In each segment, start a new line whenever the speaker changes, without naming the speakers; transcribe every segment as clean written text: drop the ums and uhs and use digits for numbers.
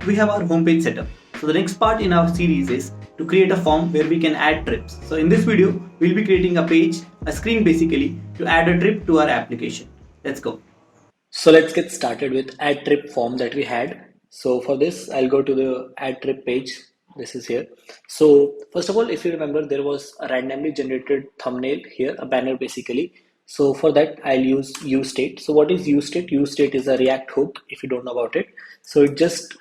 we have our homepage setup. So the next part in our series is to create a form where we can add trips. So in this video, we'll be creating a page, a screen basically, to add a trip to our application. Let's go.
So let's get started with add trip form that we had. So for this, I'll go to the add trip page. This is here. So first of all, if you remember, there was a randomly generated thumbnail here, a banner basically. So for that, I'll use useState. So what is useState? useState is a React hook if you don't know about it. So it just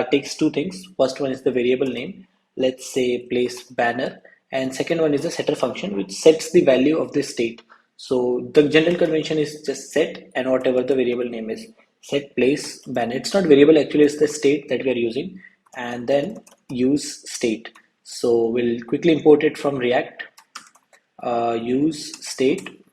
takes two things. First one is the variable name. Let's say place banner. And second one is the setter function, which sets the value of this state. So the general convention is just set and whatever the variable name is. Set place banner. It's not variable, actually it's the state that we are using, and then use state. So we'll quickly import it from React. Use state,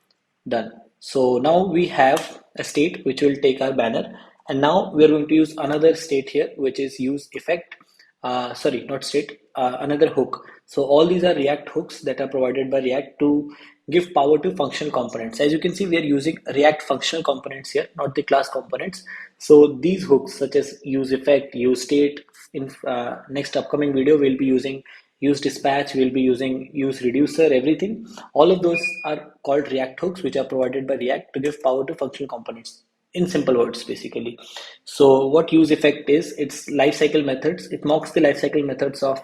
done. So now we have a state which will take our banner, and now we are going to use another state here, which is use effect. Sorry, not state, another hook. So all these are React hooks that are provided by React to give power to functional components. As you can see, we are using React functional components here, not the class components. So these hooks such as use effect, use state, in next upcoming video, we'll be using use dispatch, we'll be using use reducer, everything. All of those are called React hooks, which are provided by React to give power to functional components. In simple words, basically. So what use effect is, it's lifecycle methods. It mocks the lifecycle methods of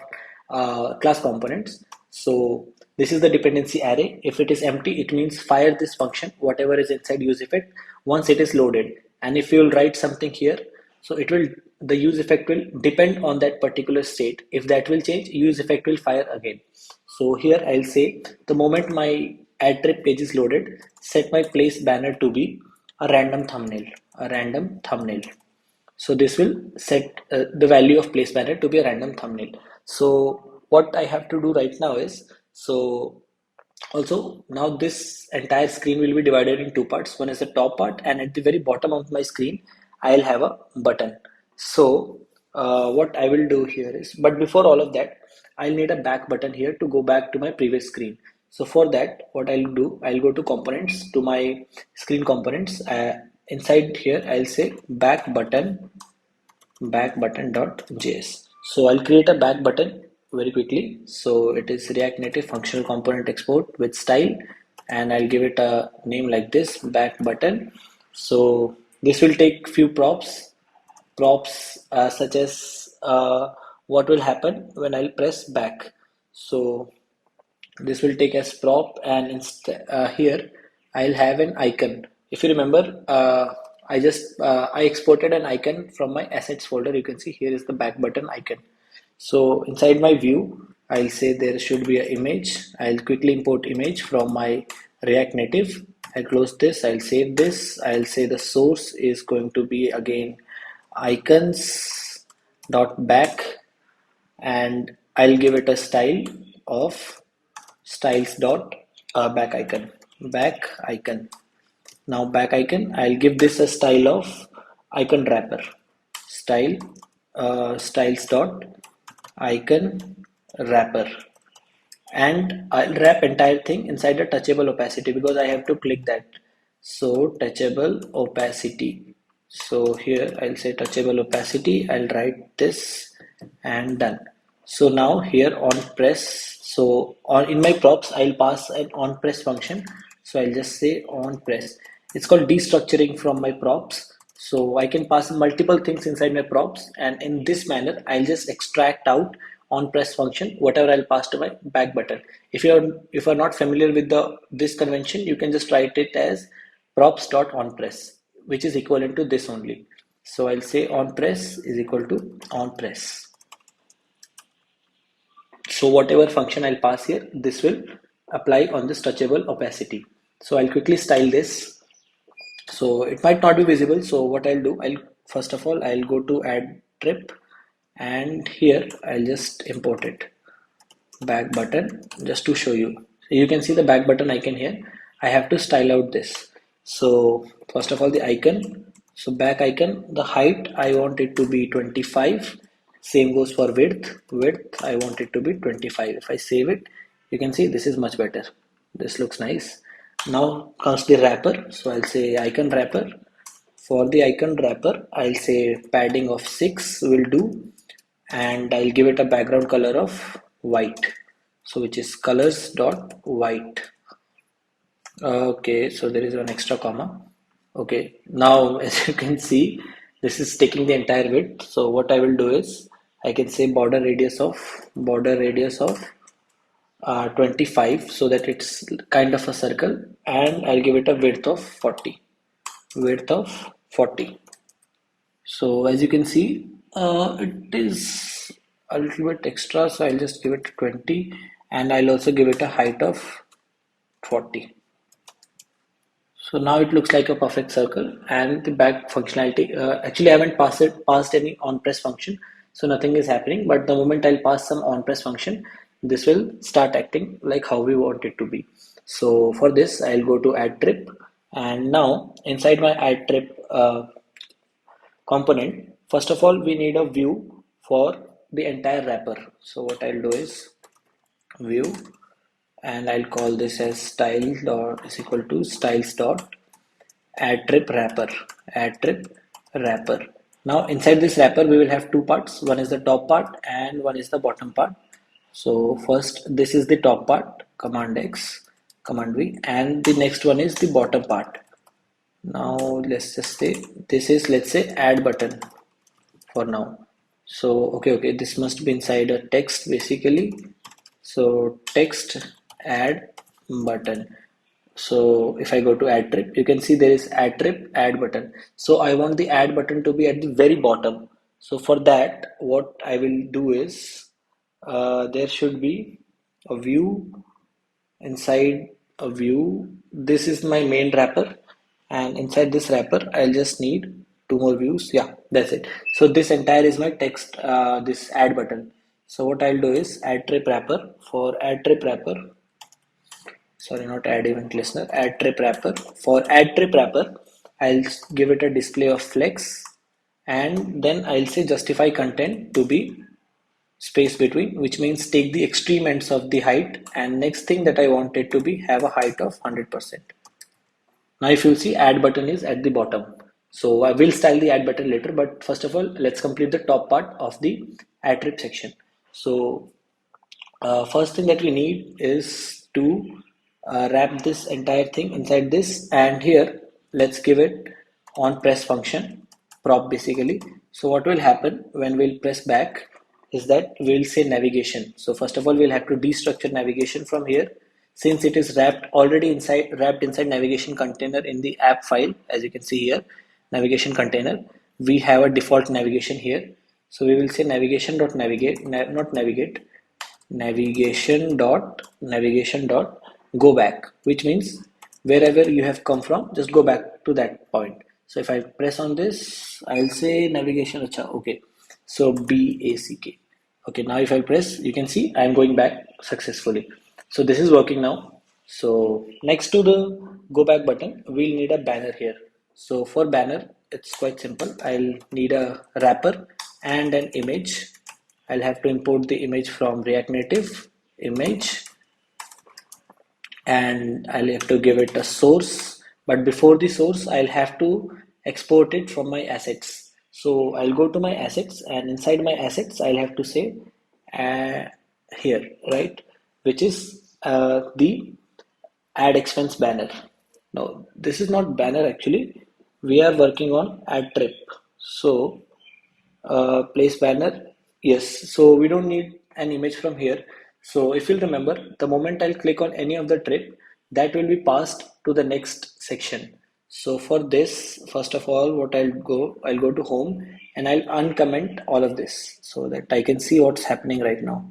class components. So this is the dependency array. If it is empty, it means fire this function, whatever is inside use effect, once it is loaded. And if you will write something here, so it will, the use effect will depend on that particular state. If that will change, use effect will fire again. So here I'll say the moment my add trip page is loaded, set my place banner to be a random thumbnail. So this will set the value of place banner to be a random thumbnail. So what I have to do right now is, so also now this entire screen will be divided in two parts. One is the top part, and at the very bottom of my screen, I'll have a button. So what I will do here is, but before all of that, I'll need a back button here to go back to my previous screen. So for that, what I'll do, I'll go to components, to my screen components. Inside here, I'll say back button dot.js. So I'll create a back button very quickly. So it is React Native functional component export with style, and I'll give it a name like this, back button. So this will take few props such as what will happen when I'll press back. So this will take as prop, and here I'll have an icon. If you remember, I exported an icon from my assets folder. You can see here is the back button icon. So inside my view, I'll say there should be an image. I'll quickly import image from my React Native. I'll close this. I'll save this. I'll say the source is going to be again icons dot back, and I'll give it a style of styles dot back icon. Now back icon, I'll give this a style of icon wrapper, styles dot icon wrapper, and I'll wrap entire thing inside a touchable opacity because I have to click that. So touchable opacity. So here I'll say touchable opacity. I'll write this and done. So now here on press, so in my props, I'll pass an on press function. So I'll just say on press. It's called destructuring from my props. So I can pass multiple things inside my props, and in this manner, I'll just extract out on press function whatever I'll pass to my back button. If you're not familiar with this convention, you can just write it as props.onPress, which is equivalent to this only. So I'll say on press is equal to on press. So whatever function I'll pass here, this will apply on this touchable opacity. So I'll quickly style this. So it might not be visible. So what I'll do, first of all, I'll go to add trip, and here I'll just import it, back button, just to show you. So you can see the back button icon here. I have to style out this. So first of all, the icon. So back icon, the height, I want it to be 25. Same goes for width. I want it to be 25. If I save it, you can see this is much better. This looks nice. Now comes the wrapper. So I'll say icon wrapper. For the icon wrapper, I'll say padding of 6 will do. and I'll give it a background color of white, so which is colors dot white. Okay, so there is one extra comma. Okay, now as you can see, this is taking the entire width. So what I will do is I can say border radius of 25, so that it's kind of a circle, and I'll give it a width of 40. Width of 40. So as you can see, it is a little bit extra, so I'll just give it 20, and I'll also give it a height of 40. So now it looks like a perfect circle, and the back functionality, actually I haven't passed any on press function, so nothing is happening, but the moment I'll pass some on press function, this will start acting like how we want it to be. So for this, I'll go to add trip, and now inside my add trip component, first of all, we need a view for the entire wrapper. So what I'll do is view, and I'll call this as style dot is equal to styles dot add trip wrapper. Add trip wrapper. Now inside this wrapper we will have two parts. One is the top part and one is the bottom part. So first, this is the top part, command X, command V, and the next one is the bottom part. Now let's just say this is, let's say, add button for now. So okay, this must be inside a text basically. So text add button. So if I go to add trip, you can see there is add trip, add button. So I want the add button to be at the very bottom. So for that, what I will do is there should be a view inside a view. This is my main wrapper, and inside this wrapper, I'll just need two more views. Yeah, that's it. So this entire is my text, this add button. So what I'll do is add trip wrapper. For add trip wrapper, sorry, not add event listener, add trip wrapper. For add trip wrapper, I'll give it a display of flex, and then I'll say justify content to be space between, which means take the extreme ends of the height, and next thing that I want it to be have a height of 100%. Now if you see, add button is at the bottom. So I will style the add button later, but first of all, let's complete the top part of the add trip section. So first thing that we need is to wrap this entire thing inside this, and here let's give it on press function prop basically. So what will happen when we'll press back is that we'll say navigation. So first of all, we'll have to destructure navigation from here, since it is wrapped inside navigation container in the app file. As you can see here, navigation container, we have a default navigation here. So we will say navigation dot navigate, not navigate, navigation dot go back, which means wherever you have come from, just go back to that point. So if I press on this, I'll say navigation. Okay, so BACK. Okay, now if I press, you can see I'm going back successfully. So this is working now. So next to the go back button, we'll need a banner here. So for banner, it's quite simple. I'll need a wrapper and an image. I'll have to import the image from React Native image, and I'll have to give it a source. But before the source, I'll have to export it from my assets. So I'll go to my assets, and inside my assets, I'll have to say here, right, which is the add expense banner. No, this is not banner actually. We are working on add trip. So place banner. Yes, so we don't need an image from here. So if you'll remember, the moment I'll click on any of the trip, that will be passed to the next section. So for this, first of all, what I'll go to home, and I'll uncomment all of this so that I can see what's happening right now.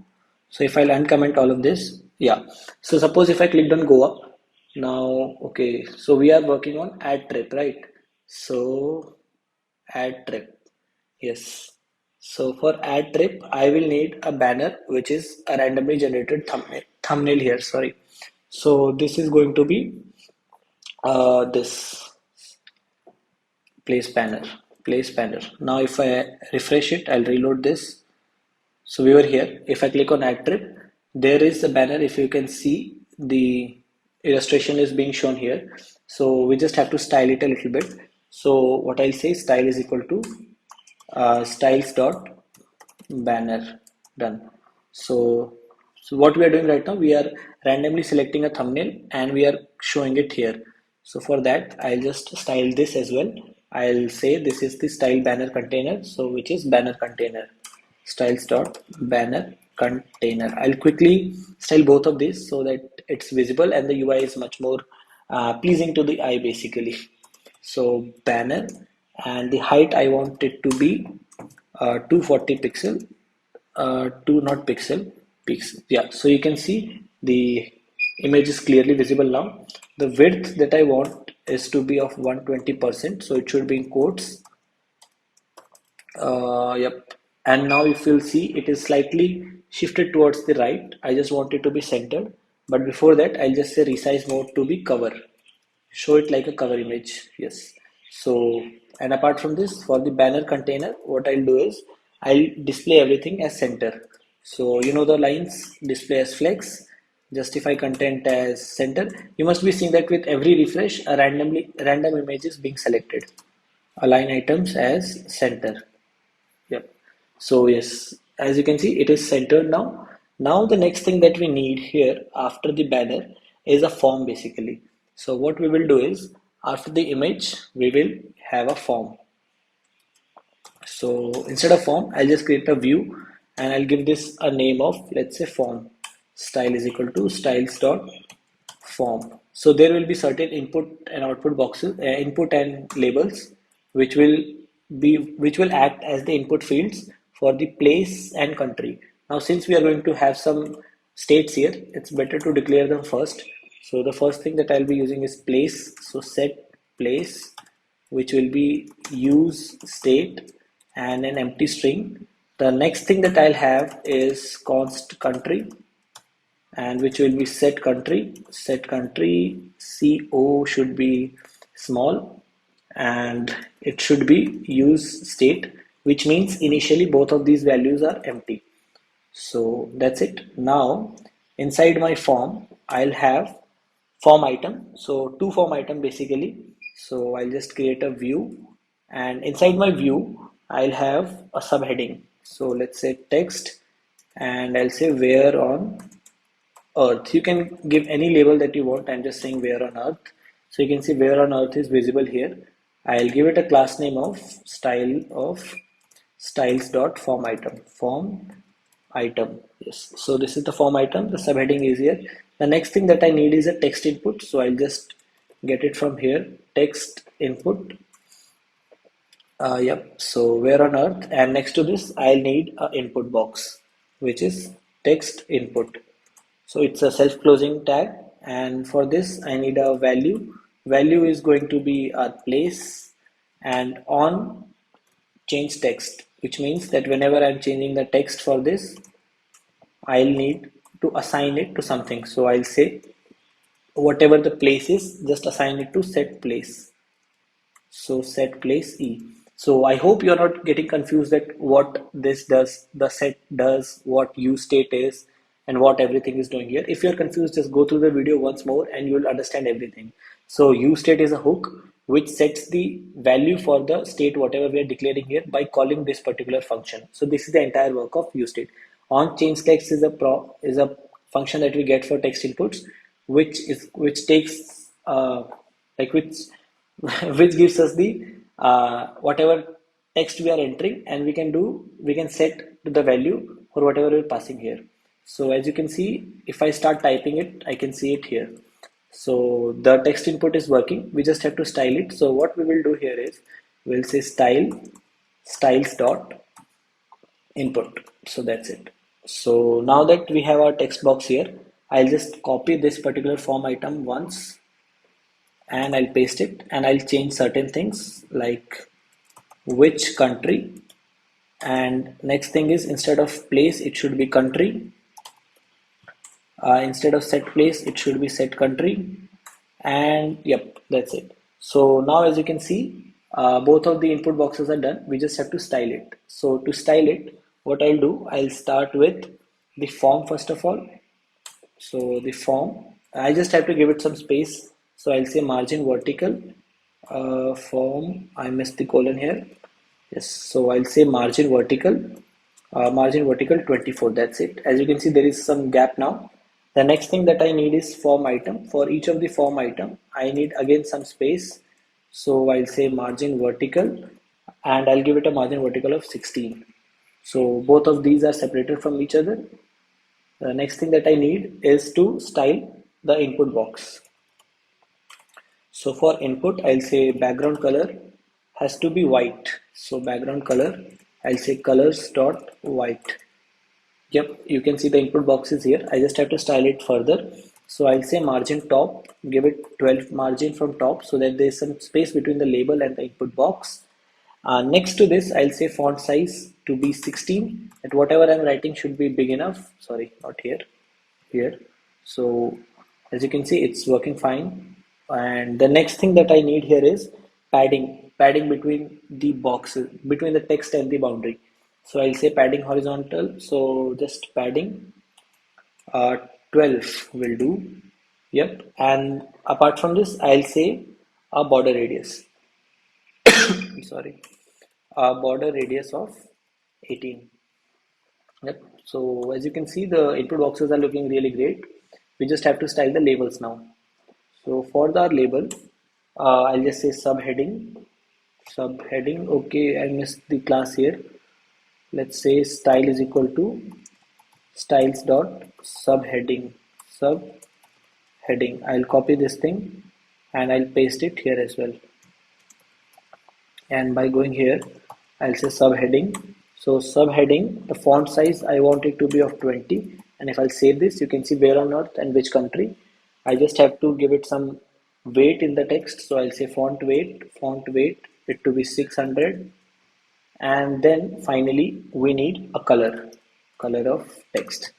So if I'll uncomment all of this, yeah. So suppose if I clicked on go up, now, okay, so we are working on add trip, right? So add trip, yes. So for add trip, I will need a banner, which is a randomly generated thumbnail here, sorry. So this is going to be this place banner. Now if I refresh it, I'll reload this. So we were here. If I click on add trip, there is a banner. If you can see, the illustration is being shown here. So we just have to style it a little bit. So what I'll say, style is equal to styles dot banner. Done. So what we are doing right now, we are randomly selecting a thumbnail and we are showing it here. So for that, I'll just style this as well. I'll say this is the style banner container, so which is banner container, styles dot banner container. I'll quickly style both of these so that it's visible and the UI is much more pleasing to the eye basically. So banner, and the height I want it to be 240 pixel, not pixel, pixel. Yeah, so you can see the image is clearly visible now. The width that I want is to be of 120%, so it should be in quotes. Yep. And now if you'll see, it is slightly shifted towards the right. I just want it to be centered. But before that, I'll just say resize mode to be cover. Show it like a cover image. Yes. So, and apart from this, for the banner container, what I'll do is I'll display everything as center. So, you know the lines, display as flex, justify content as center. You must be seeing that with every refresh, a random image is being selected. Align items as center. Yep. So yes, as you can see, it is centered now. Now the next thing that we need here after the banner is a form basically. So what we will do is after the image, we will have a form. So instead of form, I'll just create a view and I'll give this a name of, let's say, form. Style is equal to styles dot form. So there will be certain input and output boxes, input and labels, which will which will act as the input fields for the place and country. Now, since we are going to have some states here, it's better to declare them first. So the first thing that I'll be using is place. So set place, which will be use state and an empty string. The next thing that I'll have is const country, and which will be set country. CO should be small, and it should be use state, which means initially both of these values are empty. So that's it. Now inside my form, I'll have form item. So two form item basically. So I'll just create a view, and inside my view, I'll have a subheading. So let's say text, and I'll say where on earth. You can give any label that you want. I'm just saying where on earth. So you can see where on earth is visible here. I'll give it a class name of styles dot form item. Yes. So this is the form item. The subheading is here. The next thing that I need is a text input. So I'll just get it from here. Text input. Yep. So where on earth, and next to this, I'll need an input box, which is text input. So it's a self-closing tag, and for this I need a value. Value is going to be a place, and on change text, which means that whenever I'm changing the text for this, I'll need to assign it to something. So I'll say whatever the place is, just assign it to set place. So set place E. So I hope you're not getting confused that what this does, the set does, what use state is, and what everything is doing here. If you're confused, just go through the video once more and you'll understand everything. So use state is a hook which sets the value for the state whatever we are declaring here by calling this particular function. So this is the entire work of use state. On change text is a function that we get for text inputs, which takes which gives us the whatever text we are entering, and we can set to the value for whatever we're passing here. So as you can see, if I start typing it, I can see it here. So the text input is working. We just have to style it. So what we will do here is we'll say styles dot input. So that's it. So now that we have our text box here, I'll just copy this particular form item once and I'll paste it, and I'll change certain things like which country, and next thing is instead of place it should be country. Instead of set place, it should be set country, and yep, that's it. So now as you can see, both of the input boxes are done. We just have to style it. So to style it, what I'll do, I'll start with the form first of all. So the form, I just have to give it some space. So I'll say margin vertical, form, I missed the colon here. Yes, so I'll say margin vertical, margin vertical 24. That's it. As you can see, there is some gap now. The next thing that I need is form item. For each of the form item, I need again some space. So I'll say margin vertical, and I'll give it a margin vertical of 16. So both of these are separated from each other. The next thing that I need is to style the input box. So for input, I'll say background color has to be white. So background color, I'll say colors dot white. Yep, you can see the input boxes here. I just have to style it further. So I'll say margin top, give it 12 margin from top so that there's some space between the label and the input box. Next to this, I'll say font size to be 16. And whatever I'm writing should be big enough. Sorry, not here, here. So as you can see, it's working fine. And the next thing that I need here is padding between the boxes, between the text and the boundary. So I'll say padding horizontal. So just padding 12 will do. Yep. And apart from this, I'll say a border radius. Sorry, a border radius of 18. Yep. So as you can see, the input boxes are looking really great. We just have to style the labels now. So for the label, I'll just say subheading. Okay, I missed the class here. Let's say style is equal to styles dot subheading. I'll copy this thing and I'll paste it here as well. And by going here, I'll say subheading. So subheading, the font size I want it to be of 20. And if I'll save this, you can see where on earth and which country. I just have to give it some weight in the text. So I'll say font weight it to be 600. And then finally we need a color of text,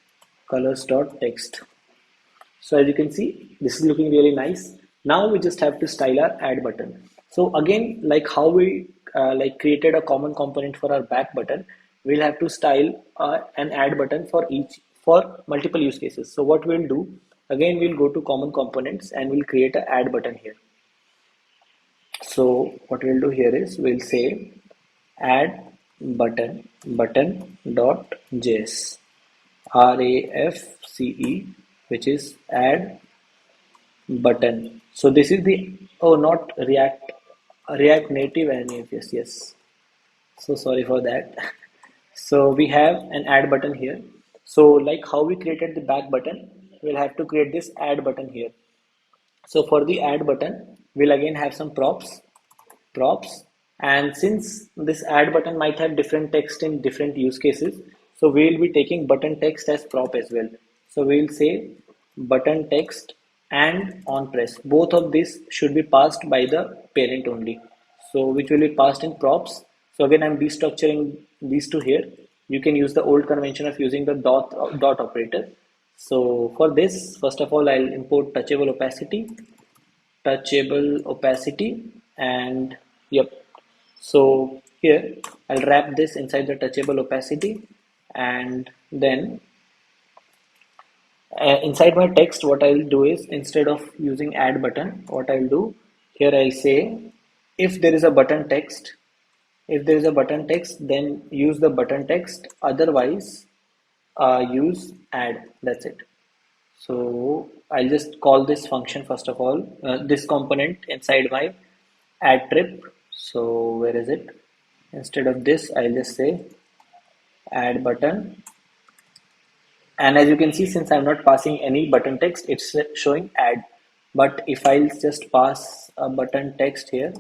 colors dot text. So as you can see, this is looking really nice. Now we just have to style our add button. So again, like how we created a common component for our back button, we'll have to style an add button for multiple use cases. So what we'll do, again, we'll go to common components and we'll create an add button here. So what we'll do here is we'll say add button dot js RAFCE, which is add button. So this is the not React Native and yes. So sorry for that. So we have an add button here. So like how we created the back button, we'll have to create this add button here. So for the add button, we'll again have some props. And since this add button might have different text in different use cases, so we'll be taking button text as prop as well. So we'll say button text and on press. Both of these should be passed by the parent only. So which will be passed in props. So again, I'm destructuring these two here. You can use the old convention of using the dot operator. So for this, first of all, I'll import touchable opacity, and yep. So here I'll wrap this inside the touchable opacity, and then inside my text, what I'll do is, instead of using add button, what I'll do here, I'll say if there is a button text, then use the button text, otherwise use add. That's it. So I'll just call this function first of all, this component inside my add trip. So where is it? Instead of this, I'll just say add button. And as you can see, since I'm not passing any button text, it's showing add. But if I'll just pass a button text here,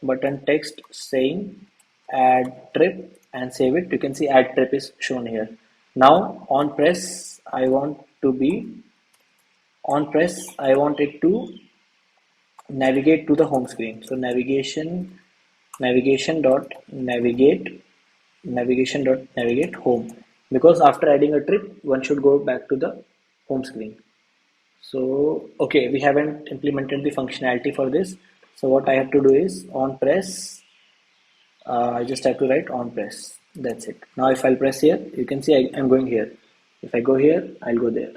button text saying add trip, and save it, you can see add trip is shown here. Now on press, I want it to navigate to the home screen. So navigation dot navigate home, because after adding a trip, one should go back to the home screen. So okay, we haven't implemented the functionality for this. So what I have to do is on press, I just have to write on press. That's it. Now if I'll press here, you can see I'm going here. If I go here, I'll go there.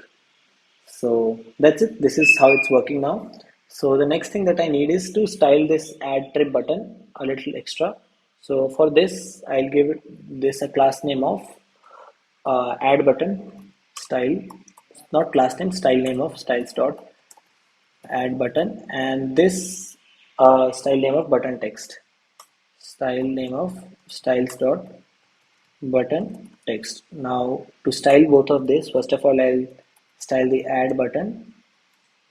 So that's it. This is how it's working now. So the next thing that I need is to style this add trip button a little extra. So for this, I'll give this a class name of add button style, not class name, style name of styles dot add button, and this style name of button text, style name of styles dot button text. Now to style both of this, first of all I'll style the add button.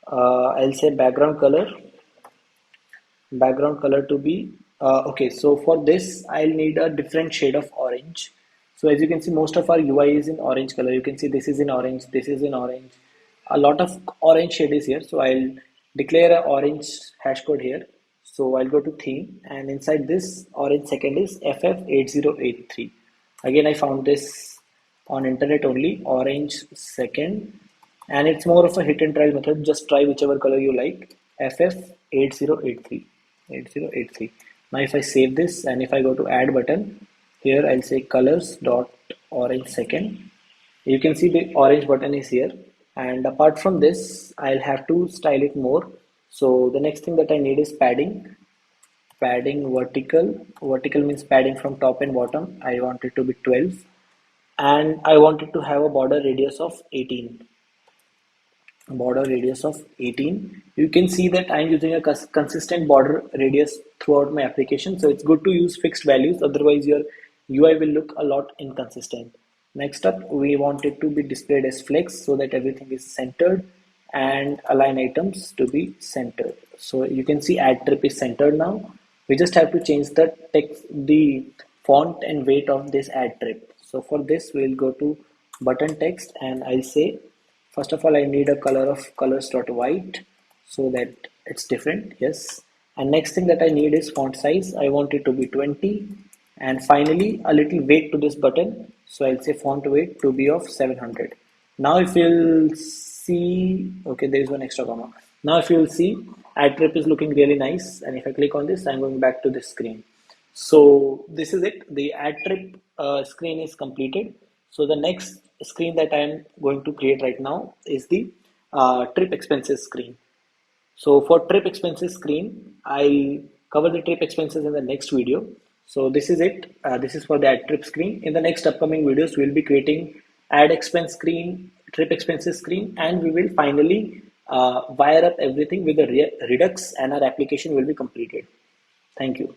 I'll say background color to be okay. So for this I'll need a different shade of orange. So as you can see, most of our UI is in orange color. You can see this is in orange, this is in orange, a lot of orange shade is here. So I'll declare a orange hash code here. So I'll go to theme, and inside this orange second is FF8083. Again, I found this on internet only, orange second, and it's more of a hit and try method. Just try whichever color you like. FF8083. 8083. Now if I save this and if I go to add button, here I'll say colors dot orange second. You can see the orange button is here, and apart from this I'll have to style it more. So the next thing that I need is padding. Padding vertical means padding from top and bottom. I want it to be 12, and I want it to have a border radius of 18. You can see that I'm using a consistent border radius throughout my application, so it's good to use fixed values, otherwise your UI will look a lot inconsistent. Next up, we want it to be displayed as flex so that everything is centered, and align items to be centered. So you can see add trip is centered now. We just have to change the text, the font and weight of this add trip. So for this we'll go to button text, and I'll say, first of all I need a color of colors.white so that it's different. Yes. And next thing that I need is font size. I want it to be 20, and finally a little weight to this button. So I'll say font weight to be of 700. Now if you'll see, okay, there is one extra comma. Now if you'll see, add trip is looking really nice, and if I click on this, I'm going back to this screen. So this is it. The add trip screen is completed. So the next screen that I'm going to create right now is the trip expenses screen. So for trip expenses screen, I'll cover the trip expenses in the next video. So this is it. This is for the add trip screen. In the next upcoming videos, we'll be creating add expense screen, trip expenses screen, and we will finally wire up everything with the Redux, and our application will be completed. Thank you.